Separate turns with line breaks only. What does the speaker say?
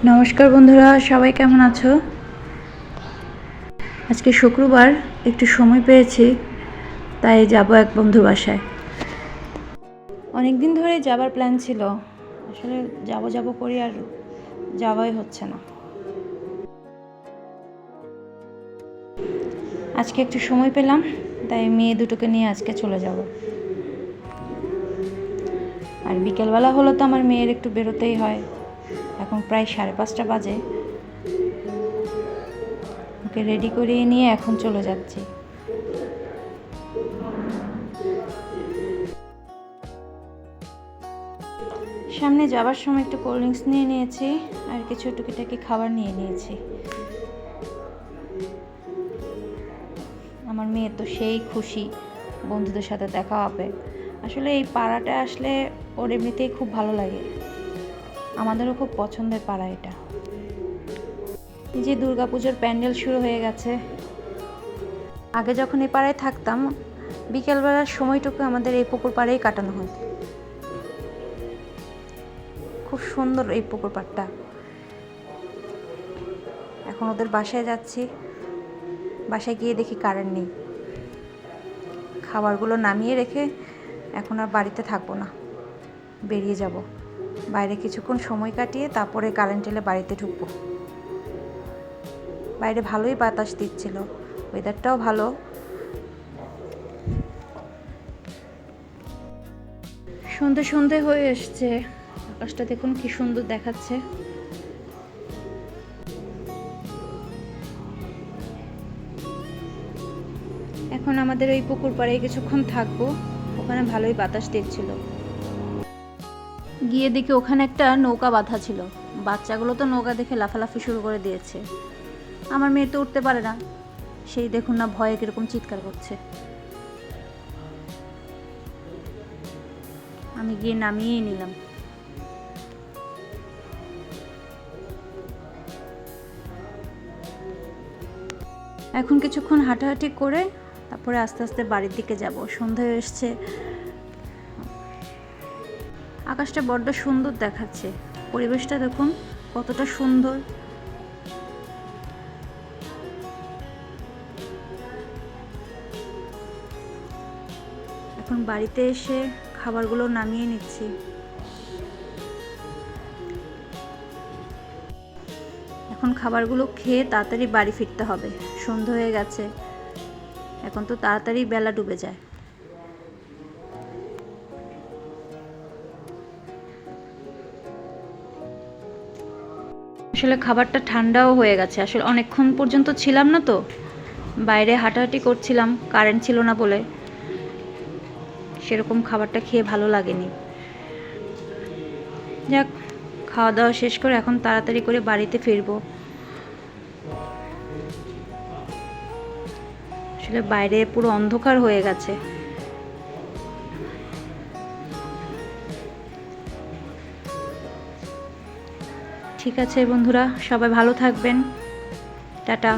নমস্কার বন্ধুরা, সবাই কেমন আছো? আজকে শুক্রবার, একটু সময় পেয়েছি, তাই যাব এক বন্ধুর বাসায়। অনেক দিন ধরে যাবার প্ল্যান ছিল, আসলে যাব করি আর যাওয়াই হচ্ছে না। আজকে একটু সময় পেলাম, তাই মেয়ে দুটোকে নিয়ে আজকে চলে যাব। আর বিকেলবেলা হলো তো আমার মেয়ের একটু বেরোতেই হয়। এখন প্রায় 5:30 বাজে। ওকে রেডি করিয়ে নিয়ে এখন চলে যাচ্ছি। সামনে যাবার সময় একটু কোল্ড ড্রিঙ্কস নিয়ে নিয়েছি আর কিছু টুকিটাকি খাবার নিয়ে নিয়েছি। আমার মেয়ে তো সেই খুশি বন্ধুদের সাথে দেখা হবে। আসলে এই পাড়াটা আসলে ওর এমনিতেই খুব ভালো লাগে, আমাদেরও খুব পছন্দের পাড়া এটা। এই যে দুর্গাপুজোর প্যান্ডেল শুরু হয়ে গেছে। আগে যখন এই পাড়ায় থাকতাম, বিকেলবেলার সময়টুকু আমাদের এই পুকুর পাড়েই কাটানো হয়। খুব সুন্দর এই পুকুর পাড়টা। এখন ওদের বাসায় যাচ্ছি, বাসায় গিয়ে দেখি কারেন্ট নেই। খাবারগুলো নামিয়ে রেখে এখন আর বাড়িতে থাকবো না, বেরিয়ে যাব বাইরে, কিছুক্ষণ সময় কাটিয়ে তারপরে কারেন্ট এলে বাড়িতে ঢুকবো। বাইরে ভালোই বাতাস দিচ্ছিল, ওয়েদারটাও ভালো। সন্ধে সন্ধে হয়ে এসছে, আকাশটা দেখুন কি সুন্দর দেখাচ্ছে। এখন আমাদের ওই পুকুর পাড়ে কিছুক্ষণ থাকবো, ওখানে ভালোই বাতাস দিচ্ছিল। গিয়ে দেখি ওখানে একটা নৌকা বাঁধা ছিল। বাচ্চাগুলো তো নৌকা দেখে লাফালাফি শুরু করে দিয়েছে। আমার মেয়ে তো উঠতে পারে না, সেই দেখুন না ভয়ে কিরকম চিৎকার করছে। আমি গিয়ে নামিয়েই নিলাম। এখন কিছুক্ষণ হাঁটাহাঁটি করে তারপরে আস্তে আস্তে বাড়ির দিকে যাব। সন্ধ্যা হয়ে এসছে, আকাশটা বড্ড সুন্দর দেখাচ্ছে। পরিবেশটা দেখুন কতটা সুন্দর। এখন বাড়িতে এসে খাবারগুলো নামিয়ে নিচ্ছি। এখন খাবারগুলো খেয়ে তাড়াতাড়ি বাড়ি ফিরতে হবে, সন্ধ্যা হয়ে গেছে। এখন তো তাড়াতাড়ি বেলা ডুবে যায়। আসলে খাবারটা ঠান্ডাও হয়ে গেছে, আসলে অনেকক্ষণ পর্যন্ত ছিলাম না তো, বাইরে হাঁটাহাঁটি করছিলাম, কারেন্ট ছিল না বলে সেরকম খাবারটা খেয়ে ভালো লাগেনি। যাক, খাওয়া দাওয়া শেষ করে এখন তাড়াতাড়ি করে বাড়িতে ফিরবো। আসলে বাইরে পুরো অন্ধকার হয়ে গেছে। ঠিক আছে বন্ধুরা, সবাই ভালো থাকবেন। টাটা।